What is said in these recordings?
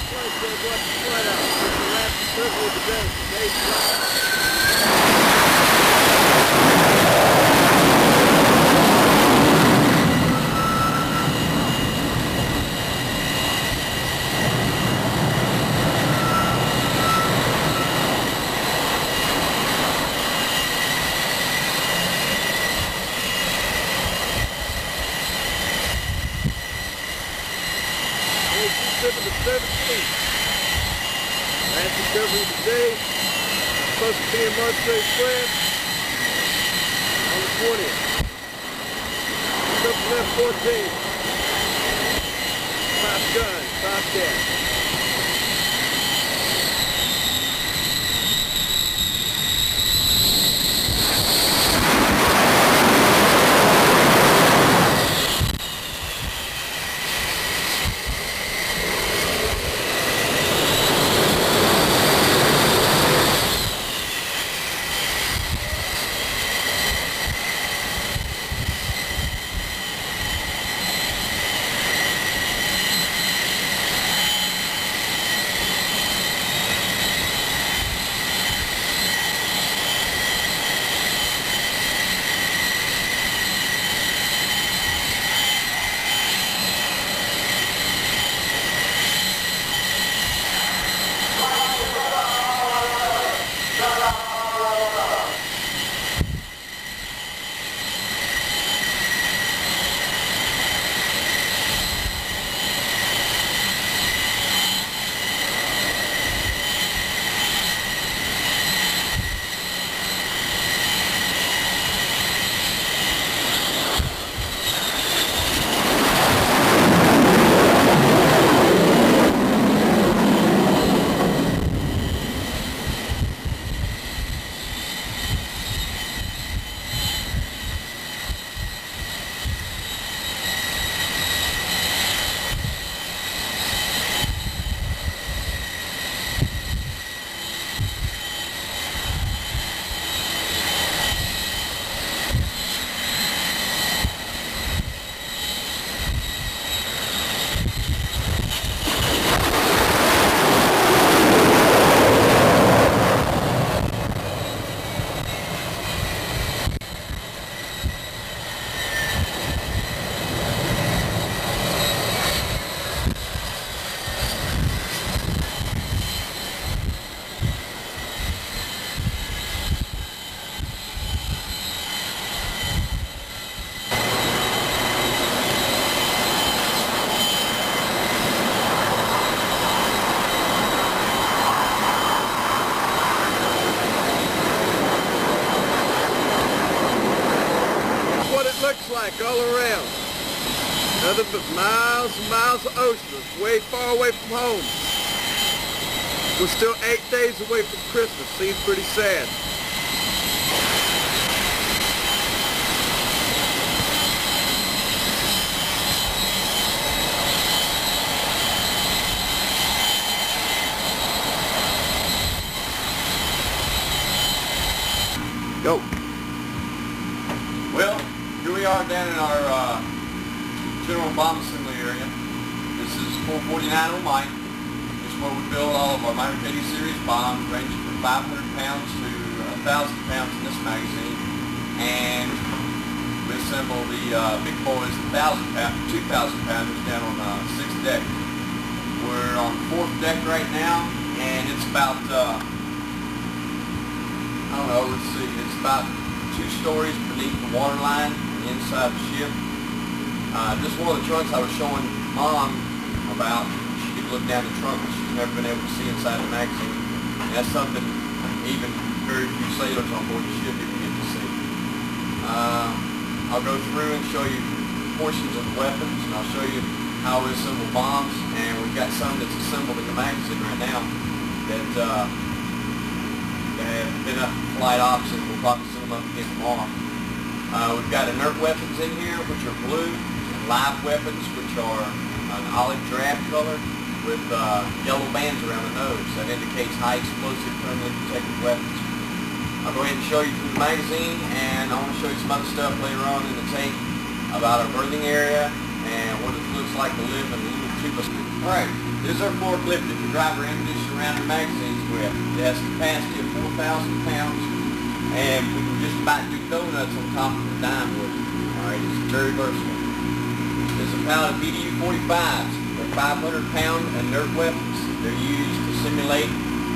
flight says watch the flight out. This is the last circle of the day. Today's flight. Trip of the 17th. Last recovery of the day. Supposed to be in Musgrave Square on the 20th. Trip left 14. 5 guns, 5 deaths. Looks like all around. Nothing but miles and miles of ocean, way far away from home. We're still 8 days away from Christmas. Seems pretty sad. Go. Well, here we are down in our general bomb assembly area. This is 449 on Mike. This is where we build all of our Minor KD series bombs, ranging from 500 pounds to 1,000 pounds in this magazine. And we assemble the big boys, 2,000 pounders down on the 6th deck. We're on the 4th deck right now, and it's about, I don't know, let's see, it's about 2 stories beneath the waterline inside the ship. Just one of the trunks I was showing Mom about. She could look down the trunk, but she's never been able to see inside the magazine. And that's something even very few sailors on board the ship even get to see. I'll go through and show you portions of the weapons, and I'll show you how we assemble bombs. And we've got some that's assembled in the magazine right now that have been up flight ops, and we'll probably send them up again tomorrow. We've got inert weapons in here, which are blue, and live weapons, which are an olive drab color with yellow bands around the nose. That indicates high explosive permanently protected weapons. I'll go ahead and show you through the magazine, and I want to show you some other stuff later on in the tape about our berthing area and what it looks like to live in a little tuba. Alright, This is our forklift that can drive our ammunition around the magazines with. It has a capacity of 4,000 pounds, and we can just about do donuts on top of the dime with it. Alright, it's very versatile. There's a pallet of BDU-45s. They're 500-pound inert weapons. They're used to simulate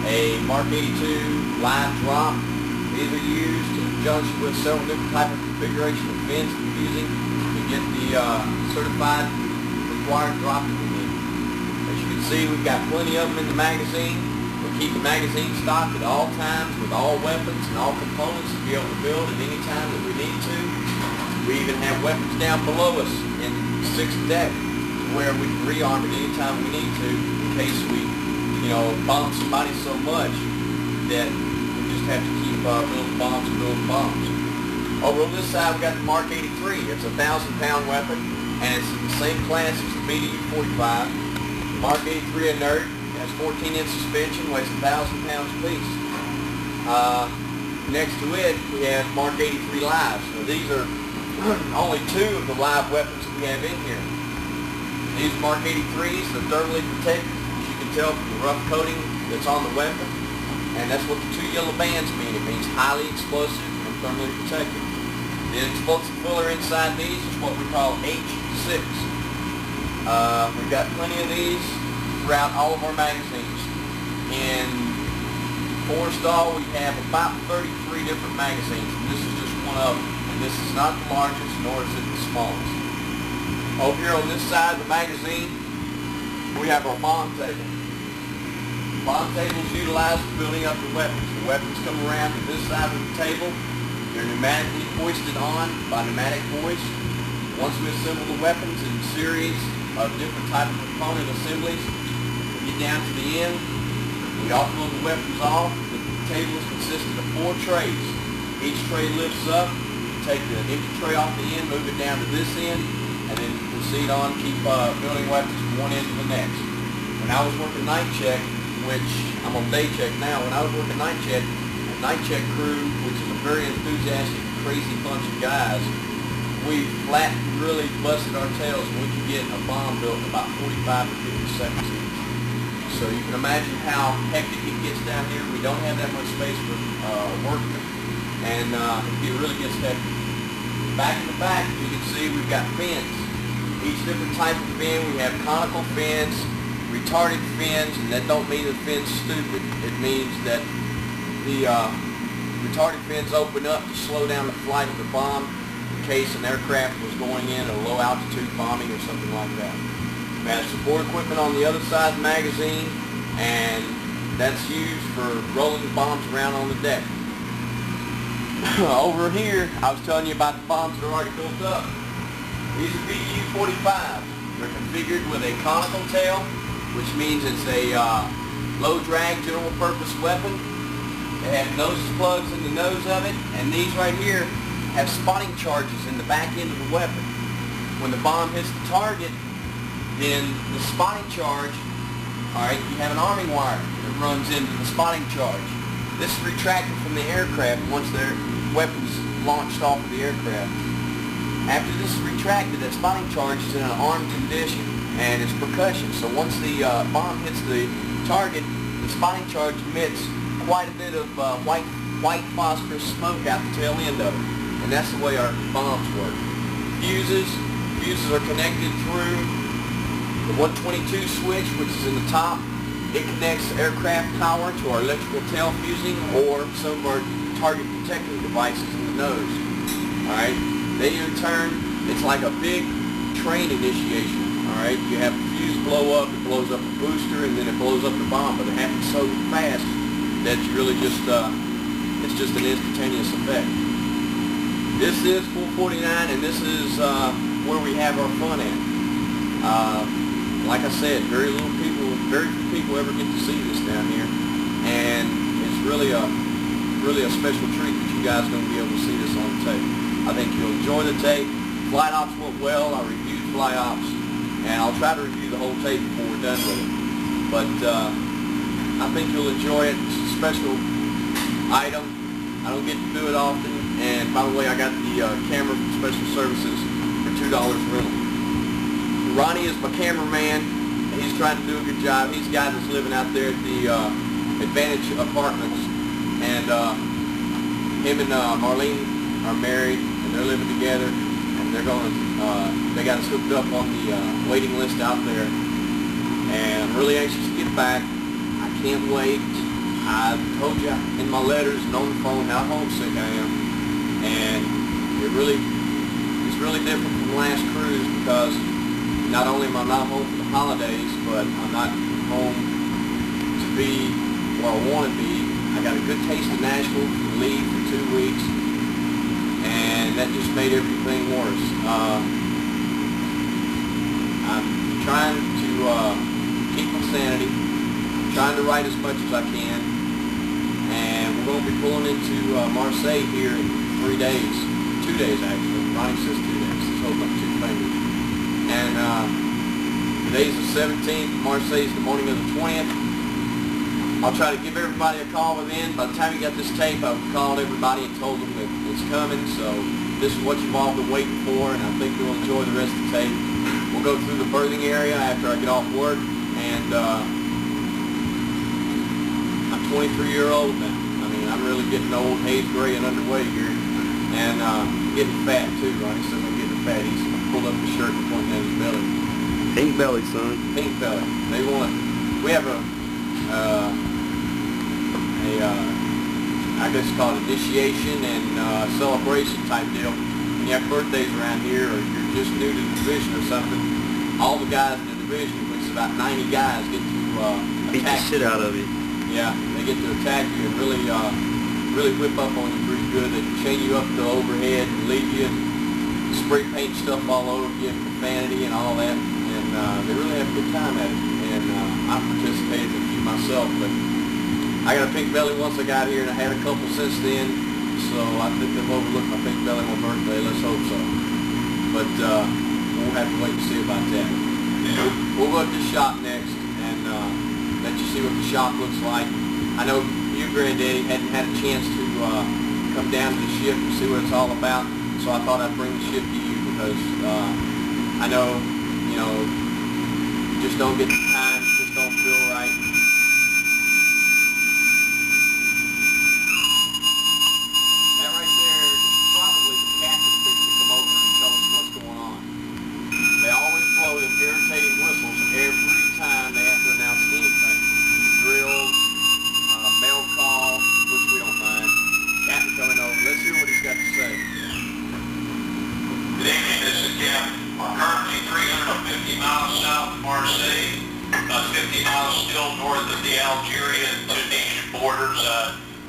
a Mark 82 live drop. These are used in conjunction with several different types of configuration of fins we're using to get the certified required drop that we need. As you can see, we've got plenty of them in the magazine. We'll keep the magazine stocked at all times with all weapons and all components to be able to build at any time that we need to. We even have weapons down below us in the 6th deck where we can rearm at any time we need to in case we, bomb somebody so much that we just have to keep building bombs and building bombs. Over on this side, we've got the Mark 83. It's a 1,000-pound weapon, and it's in the same class as the BDU-45. The Mark 83 inert has 14-inch suspension, weighs 1,000 pounds apiece. Next to it, we have Mark 83 lives. Now, these are only 2 of the live weapons that we have in here. These Mark 83s, they're thermally protected, as you can tell from the rough coating that's on the weapon. And that's what the 2 yellow bands mean. It means highly explosive and thermally protected. The explosive filler inside these is what we call H6. We've got plenty of these throughout all of our magazines. In Forrestal, we have about 33 different magazines, and this is just one of them. And this is not the largest, nor is it the smallest. Over here on this side of the magazine, we have our bomb table. Bomb tables utilized for building up the weapons. The weapons come around to this side of the table. They're pneumatically hoisted on by pneumatic hoist. Once we assemble the weapons in a series of different type of component assemblies, we get down to the end, we offload the weapons off. The table is consisted of 4 trays. Each tray lifts up. You take the empty tray off the end, move it down to this end, and then proceed on, keep building weapons from one end to the next. When I was working night check, which I'm on day check now, when I was working night check, the night check crew, which is a very enthusiastic, crazy bunch of guys, we flat really busted our tails and we could get a bomb built in about 45 to 50 seconds each. So you can imagine how hectic it gets down here. We don't have that much space for workmen, and it really gets hectic. Back in the back, you can see we've got fins. Each different type of fin, we have conical fins, retarded fins, and that don't mean the fin's stupid. It means that the retarded fins open up to slow down the flight of the bomb in case an aircraft was going in a low altitude bombing or something like that. We have support equipment on the other side of the magazine, and that's used for rolling the bombs around on the deck. Over here, I was telling you about the bombs that are already built up. These are BDU-45s. They're configured with a conical tail, which means it's a low-drag general-purpose weapon. They have nose plugs in the nose of it, and these right here have spotting charges in the back end of the weapon. When the bomb hits the target, then the spotting charge, alright, you have an arming wire that runs into the spotting charge. This is retracted from the aircraft once their weapons launched off of the aircraft. After this is retracted, that spotting charge is in an armed condition, and it's percussion. So once the bomb hits the target, the spotting charge emits quite a bit of white phosphorus smoke out the tail end of it. And that's the way our bombs work. Fuses are connected through the 122 switch, which is in the top. It connects aircraft power to our electrical tail fusing or some of our target protecting devices in the nose. Alright? They in turn, it's like a big train initiation. Alright? You have the fuse blow up, it blows up the booster, and then it blows up the bomb, but it happens so fast that you really just, it's just an instantaneous effect. This is 449, and this is where we have our fun at. Like I said, very few people ever get to see this down here, and it's really a special treat that you guys are going to be able to see this on the tape. I think you'll enjoy the tape. Flight ops went well. I reviewed flight ops, and I'll try to review the whole tape before we're done with it. But I think you'll enjoy it. It's a special item. I don't get to do it often. And by the way, I got the camera from Special Services for $2 rental. Ronnie is my cameraman, he's trying to do a good job. He's a guy that's living out there at the Advantage Apartments, and him and Marlene are married, and they're living together, and they're going to, they got us hooked up on the waiting list out there, and I'm really anxious to get back. I can't wait. I told you in my letters and on the phone how homesick I am, and it's really different from the last cruise, because not only am I not home for the holidays, but I'm not home to be where I want to be. I got a good taste of Nashville to leave for 2 weeks, and that just made everything worse. I'm trying to keep my sanity, trying to write as much as I can, and we're going to be pulling into Marseille here in 3 days, 2 days actually. Ronnie says 2 days, he's holding up 2 fingers. And today's the 17th, Marseille's the morning of the 20th. I'll try to give everybody a call within. By the time you got this tape, I've called everybody and told them that it's coming, so this is what you've all been waiting for, and I think you'll enjoy the rest of the tape. We'll go through the berthing area after I get off work, and I'm 23-year-old now. I mean, I'm really getting old, haze gray and underway here, and getting fat too. Ronnie says I'm getting fat. He's pulled up his shirt and pointing at his belly. Pink belly, son. Pink belly. They want. We have I guess it's called initiation and celebration type deal. When you have birthdays around here, or you're just new to the division or something, all the guys in the division, which is about 90 guys, get to beat the shit out of you. Yeah, they get to attack you and really whip up on you pretty good. They can chain you up to the overhead and leave you and spray paint stuff all over you, profanity and all that. And they really have a good time at it. And I participated in a few myself, but I got a pink belly once I got here, and I had a couple since then, so I think they've overlooked my pink belly on my birthday. Let's hope so. But we'll have to wait and see about that. We'll go to the shop next and let you see what the shop looks like. I know you, Granddaddy, hadn't had a chance to come down to the ship and see what it's all about, so I thought I'd bring the ship to you, because I know, you know, you just don't get the time, you just don't feel right. Irritating whistles every time they have to announce anything. Drills, mail call, which we don't mind. Captain coming over. Let's hear what he's got to say. Good evening, this is Captain. We're currently 350 miles south of Marseille, about 50 miles still north of the Algeria and Tunisian borders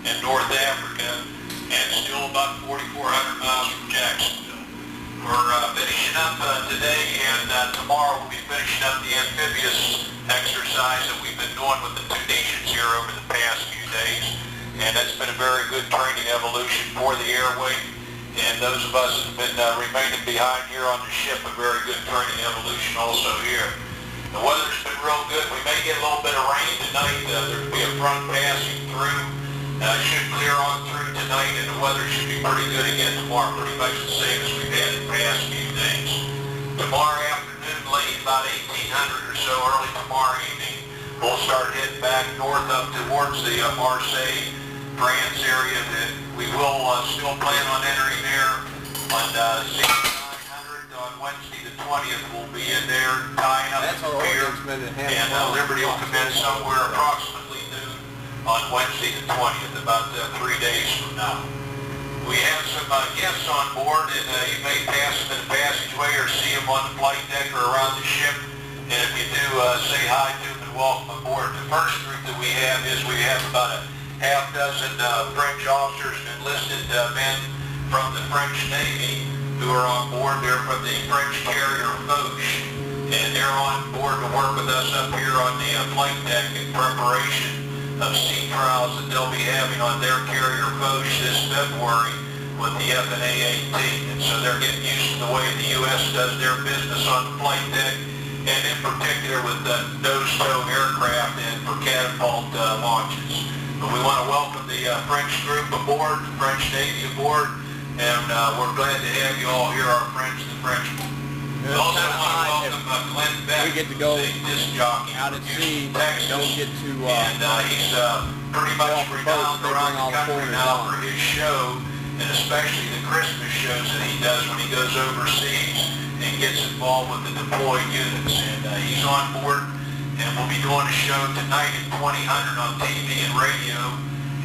in North Africa, and still about 4,400 miles from Jacksonville. We're finishing up today, and tomorrow we'll be finishing up the amphibious exercise that we've been doing with the Tunisians here over the past few days. And that's been a very good training evolution for the airway. And those of us that have been remaining behind here on the ship, a very good training evolution also here. The weather's been real good. We may get a little bit of rain tonight. There'll be a front passing through. Should clear on through tonight, and the weather should be pretty good again tomorrow, pretty much the same as we've had the past few days. Tomorrow afternoon, late about 1800 or so, early tomorrow evening, we'll start heading back north up towards the Marseille, France area. That we will still plan on entering there on 6900 on Wednesday the 20th. We'll be in there tying up the pier, and Liberty will commence somewhere approximately noon on Wednesday the 20th, about 3 days from now. We have some guests on board, and you may pass them in the passageway or see them on the flight deck or around the ship. And if you do, say hi to them and welcome aboard. The first group that we have about a half dozen French officers and enlisted men from the French Navy who are on board. They're from the French carrier Oeser, and they're on board to work with us up here on the flight deck in preparation of sea trials that they'll be having on their carrier Oeser this February with the FNA-18. And so they're getting used to the way the U.S. does their business on the flight deck, and in particular with the nose-tow aircraft and for catapult launches. But we want to welcome the French group aboard, the French Navy aboard, and we're glad to have you all here, our friends, the Frenchmen. Good. because it's kind of hot. We get to go out at sea and don't get to he's pretty much renowned around the country now for his show, and especially the Christmas shows that he does when he goes overseas and gets involved with the deployed units. And he's on board, and we'll be doing a show tonight at 2000 on TV and radio,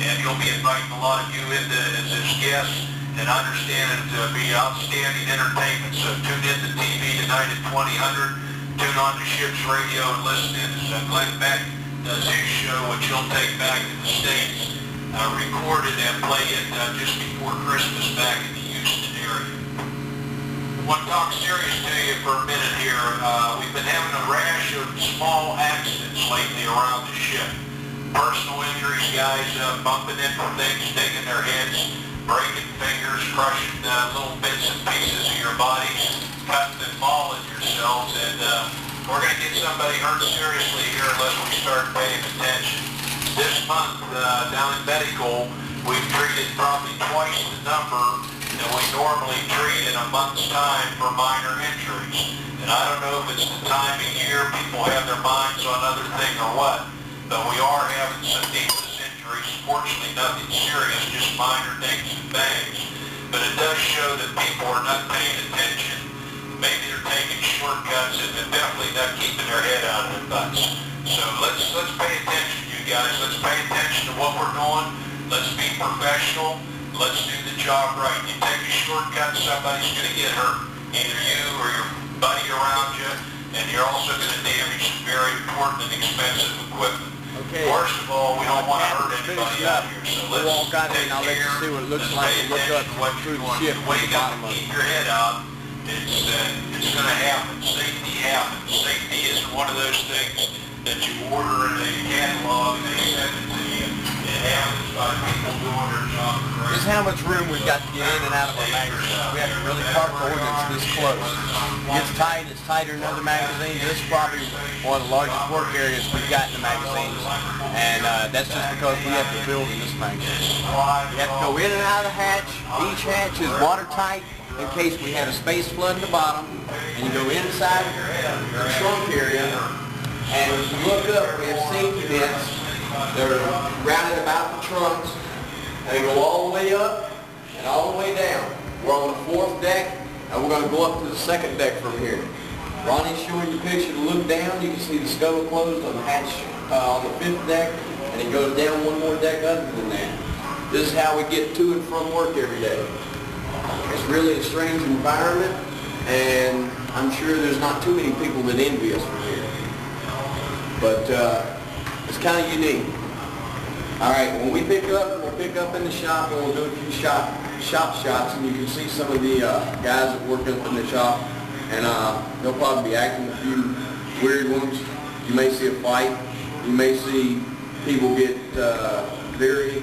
and he'll be inviting a lot of you into as his guests, and I understand it to be outstanding entertainment. So tune in to TV tonight at 2000, tune on to Ship's Radio and listen in as Glenn Beck does his show, which he'll take back to the States, recorded and play it just before Christmas back in the Houston area. I want to talk serious to you for a minute here. We've been having a rash of small accidents lately around the ship. Personal injuries, guys bumping into things, digging their heads, breaking fingers, crushing little bits and pieces of your body, cutting and mauling yourselves, and we're going to get somebody hurt seriously here unless we start paying attention. This month, down in medical, we've treated probably twice the number that we normally treat in a month's time for minor injuries. And I don't know if it's the time of year, people have their minds on other thing or what, but we are having some needless injuries. Fortunately, nothing serious, just minor dings and bangs. But it does show that people are not paying attention. Maybe they're taking shortcuts, and they're definitely not keeping their head out of their butts. So let's pay attention, you guys. Let's pay attention to what we're doing. Let's be professional. Let's do the job right. You take a shortcut, somebody's going to get hurt. Either you or your buddy around you, and you're also going to damage some very important and expensive equipment. Okay. First of all, we don't want to hurt anybody out here, so let's walk out there and I'll let you see what it looks like and look up through the ship at the bottom of it. Keep your head out. It's going to happen. Safety happens. Safety isn't one of those things that you order in a catalog and they send it to you. It happens by people doing their job correctly. This is how much room we've got to get in and out of our magazines. We have to really park the ordnance this close. It gets tight, it's tighter than other magazines. This is probably one of the largest work areas we've got in the magazines. And that's just because we have to build in this magazine. You have to go in and out of the hatch. Each hatch is watertight in case we had a space flood in the bottom. And you go inside the trunk area, and if you look up, we have safety nets. They're rounded about the trunks. They go all the way up and all the way down. We're on the 4th deck, and we're going to go up to the 2nd deck from here. Ronnie's showing you a picture to look down. You can see the scuttle closed on the hatch on the 5th deck, and it goes down one more deck other than that. This is how we get to and from work every day. It's really a strange environment, and I'm sure there's not too many people that envy us from here. But it's kind of unique. All right, when we pick up, we'll pick up in the shop, and we'll do a few shop shots, and you can see some of the guys that work up in the shop, and they'll probably be acting a few weird ones. You may see a fight. You may see people get very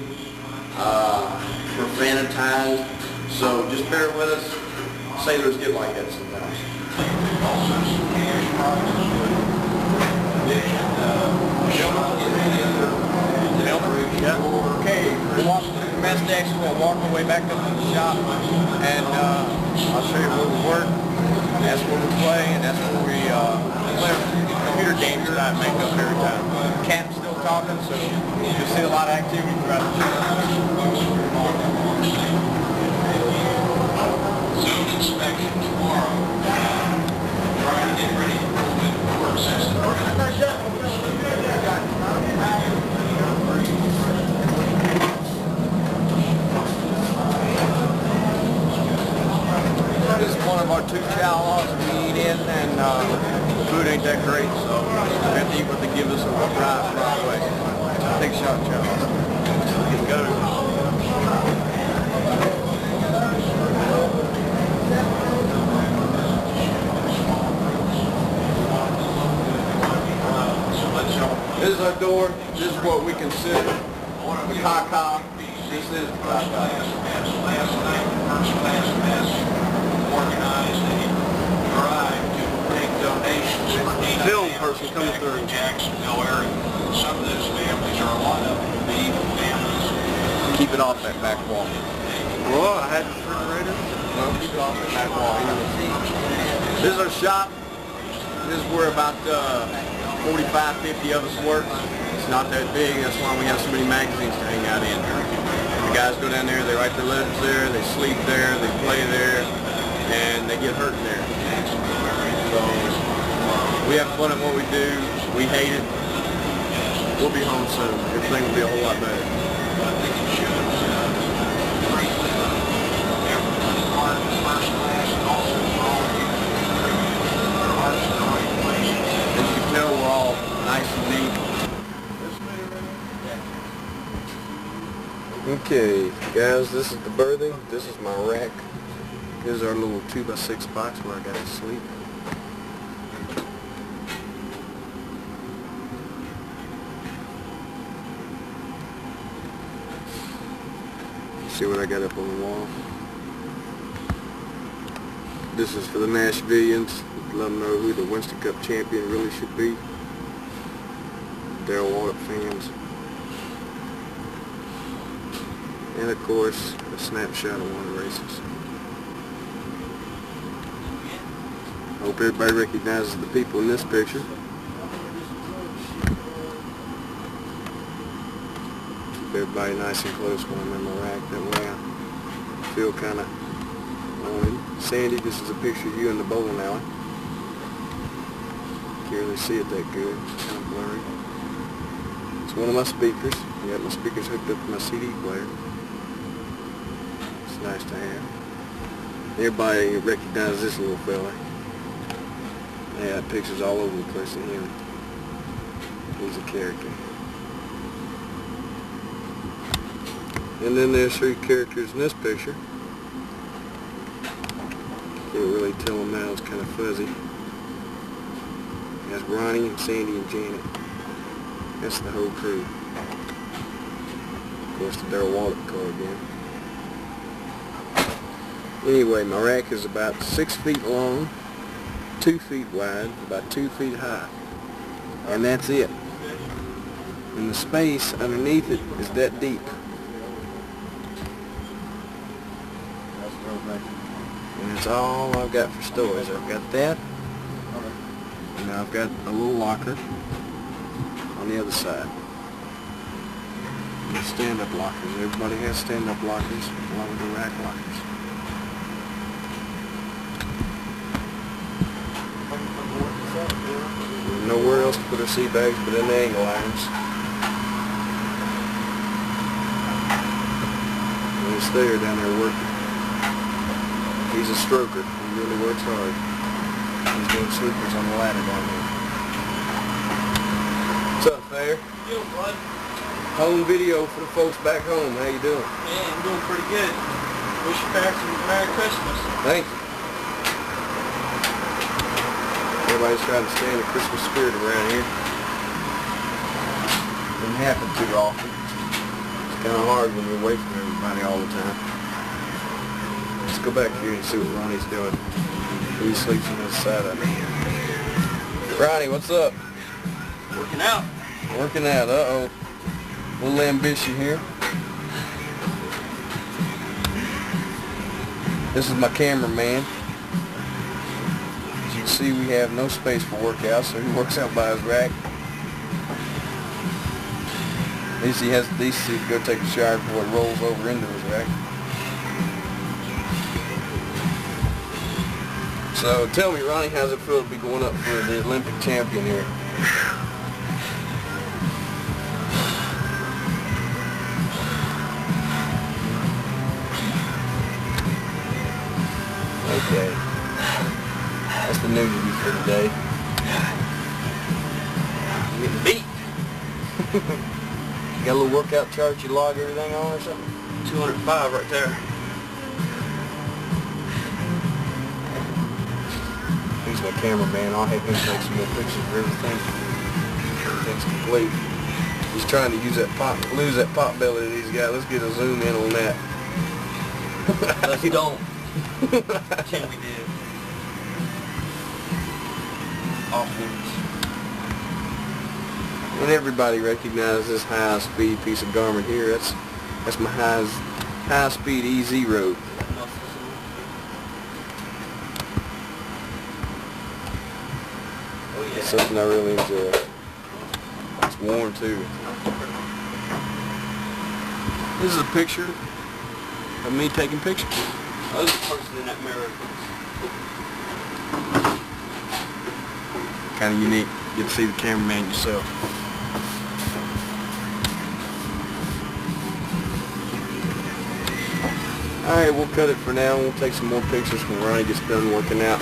profanitized. So just bear with us. Sailors get like that sometimes. Yeah. Okay, we'll walk through the mess decks, we'll walk our way back up to the shop, and I'll show you where we work. That's where we play, and that's where we play our computer games that I make up every time. Cap's still talking, so you'll see a lot of activity throughout the show. Zone inspection tomorrow. Trying to get ready for the work session. This is one of our 2 chow laws that we eat in, and the food ain't that great, so we have to eat what they give us and we'll drive right away. Take a shot, chow. Let's go. This is our door. This is what we consider the caca. This is the caca. Last night, the first class mess organized a drive to take donations for Film person coming through the Jacksonville area. Some of those families, or a lot of them, being families. Keep it off that back wall. Well, I had the refrigerator. No, keep it off the back wall. This is our shop. This is where about 45, 50 of us work. It's not that big. That's why we have so many magazines to hang out in. The guys go down there, they write their letters there, they sleep there, they play there, and they get hurt there. So we have fun at what we do. We hate it. We'll be home soon. Everything will be a whole lot better. As you can tell, we're all nice and neat. Okay, guys, this is the berthing. This is my rack. Here's our little 2x6 box where I got to sleep. See what I got up on the wall. This is for the Nashvillians. Let them know who the Winston Cup champion really should be. Darryl Waltrip fans. And of course, a snapshot of one of the races. Hope everybody recognizes the people in this picture. Keep everybody nice and close when I'm in my rack. That way I feel kind of wanted. Sandy, this is a picture of you in the bowling alley. Can't really see it that good. It's kind of blurry. It's one of my speakers. I got my speakers hooked up to my CD player. It's nice to have. Everybody recognizes this little fella. They have pictures all over the place of him. He's a character. And then there's 3 characters in this picture. Can't really tell them now, it's kind of fuzzy. That's Ronnie and Sandy and Janet. That's the whole crew. Of course, the Darryl Waltrip car again. Anyway, my rack is about 6 feet long, 2 feet wide, about 2 feet high. And that's it. And the space underneath it is that deep. And that's all I've got for storage. I've got that. And I've got a little locker on the other side. And stand-up lockers. Everybody has stand-up lockers along with the rack lockers. Nowhere else to put our sea bags but in the angle irons. And it's there down there working. He's a stroker. He really works hard. He's doing sleepers on the ladder down there. What's up, Thayer? Yo, bud. Home video for the folks back home. How you doing? Yeah, I'm doing pretty good. Wish your parents a Merry Christmas. Thank you. Everybody's trying to stay in the Christmas spirit around here. Doesn't happen too often. It's kind of hard when you're away from everybody all the time. Let's go back here and see what Ronnie's doing. He sleeps on this side of me. Ronnie, what's up? Working out. Working out. Uh-oh. A little ambition here. This is my cameraman. As you can see, we have no space for workouts, so he works out by his rack. At least he has the decency to go take a shower before it rolls over into his rack. So tell me, Ronnie, how's it feel to be going up for the Olympic champion here? Okay. That's the nudity for today. I'm getting beat. You got a little workout chart you log everything on or something? 205 right there. He's my cameraman. I'll have him take some more pictures of everything. Everything's complete. He's trying to use that lose that pot belly that he's got. Let's get a zoom in on that. Let's don't. Can we do? Offense. And everybody recognizes this high-speed piece of garment here. That's my high-speed easy road. Oh, yeah. It's something I really enjoy. It's warm too. This is a picture of me taking pictures. Oh, there's a person in that mirror. Kind of unique. You get to see the cameraman yourself. Alright, we'll cut it for now. We'll take some more pictures when Ronnie gets done working out.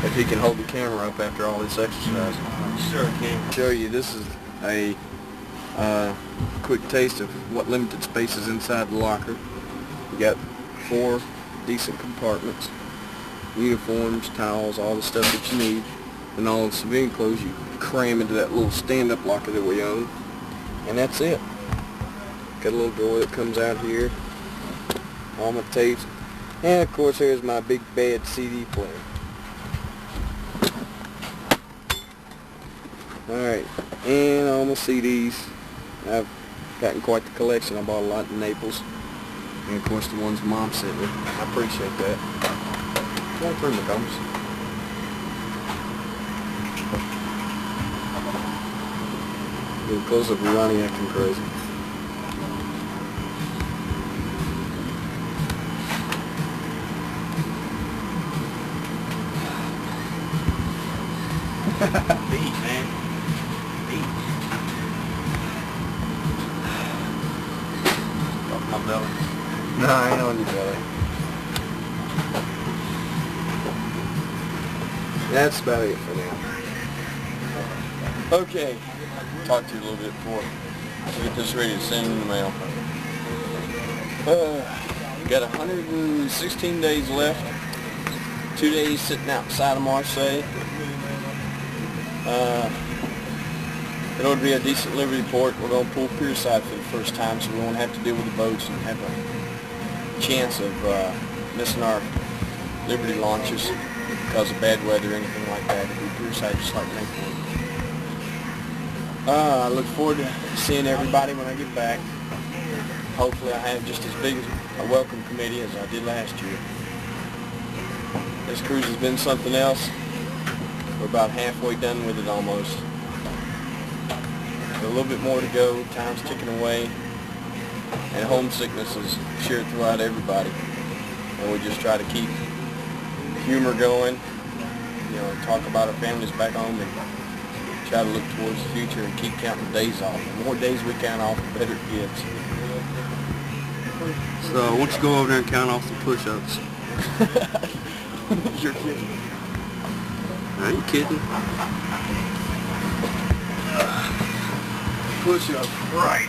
If he can hold the camera up after all this exercise. Sure can. Show you, this is a quick taste of what limited space is inside the locker. You got 4 decent compartments, uniforms, towels, all the stuff that you need, and all the civilian clothes you cram into that little stand-up locker that we own, and that's it. Got a little drawer that comes out here, all my tapes, and of course here's my big bad CD player. Alright, and all my CDs. I've gotten quite the collection. I bought a lot in Naples. And of course the ones Mom sent me. I appreciate that. Come on through, McCombs. Get a close up of Ronnie acting crazy. Beat, man. Off my belly. No, I ain't on your belly. That's about it for now. Okay. Talk to you a little bit before I get this ready to send in the mail. Got 116 days left. 2 days sitting outside of Marseille. In order to be a decent Liberty port, we're going to pull pierside for the first time, so we won't have to deal with the boats and have a chance of missing our Liberty launches because of bad weather or anything like that. It'll be pierside just like Mayport. I look forward to seeing everybody when I get back. Hopefully I have just as big a welcome committee as I did last year. This cruise has been something else. We're about halfway done with it almost. A little bit more to go. Time's ticking away. And homesickness is shared throughout everybody. And we just try to keep humor going. You know, talk about our families back home and try to look towards the future and keep counting the days off. The more days we count off, the better it gets. So, why don't you go over there and count off the push-ups? You're kidding. I ain't kidding. Push-ups, right.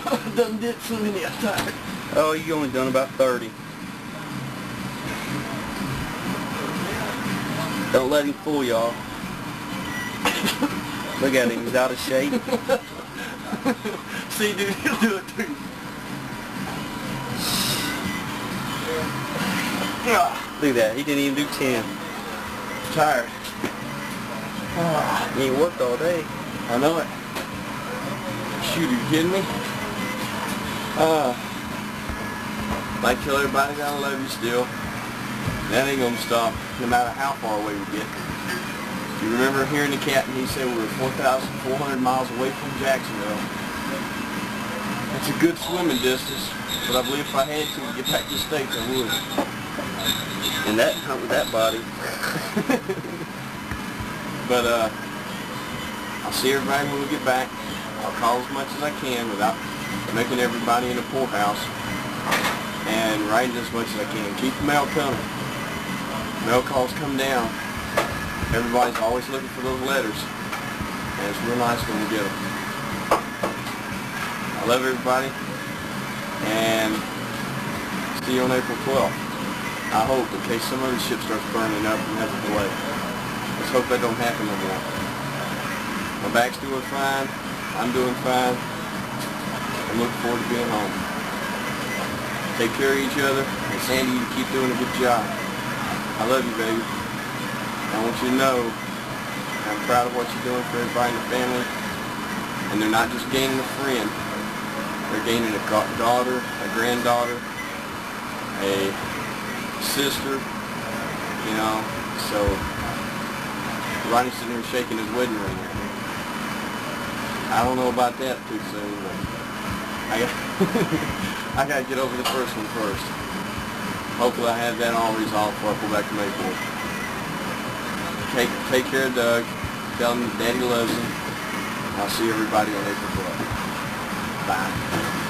I done did so many, I'm tired. Oh, you only done about 30. Don't let him fool y'all. Look at him, he's out of shape. See, dude, he'll do it too. Look at that, he didn't even do 10. Tired. He ain't worked all day. I know it. Shoot, are you kidding me? Like to tell everybody that I love you still. That ain't gonna stop, no matter how far away we get. You remember hearing the captain, he said we were 4,400 miles away from Jacksonville. That's a good swimming distance, but I believe if I had to get back to the States, I would. And that hunt with that body. But I'll see everybody when we get back. I'll call as much as I can without making everybody in the poorhouse, and writing as much as I can. Keep the mail coming. Mail calls come down. Everybody's always looking for those letters, and it's real nice when we get them. I love everybody, and see you on April 12th. I hope, in case some other ship starts burning up and has a delay. Let's hope that don't happen no more. My back's doing fine. I'm doing fine. I'm looking forward to being home. Take care of each other, and Sandy, you keep doing a good job. I love you, baby. I want you to know I'm proud of what you're doing for everybody in the family. And they're not just gaining a friend. They're gaining a daughter, a granddaughter, a sister, you know. So Ronnie's sitting here shaking his wedding ring right here. I don't know about that too soon, but I got to get over the first one first. Hopefully I have that all resolved before I go back to Mayport. Take care of Doug. Tell him Daddy loves him. I'll see everybody on April 12th. Bye.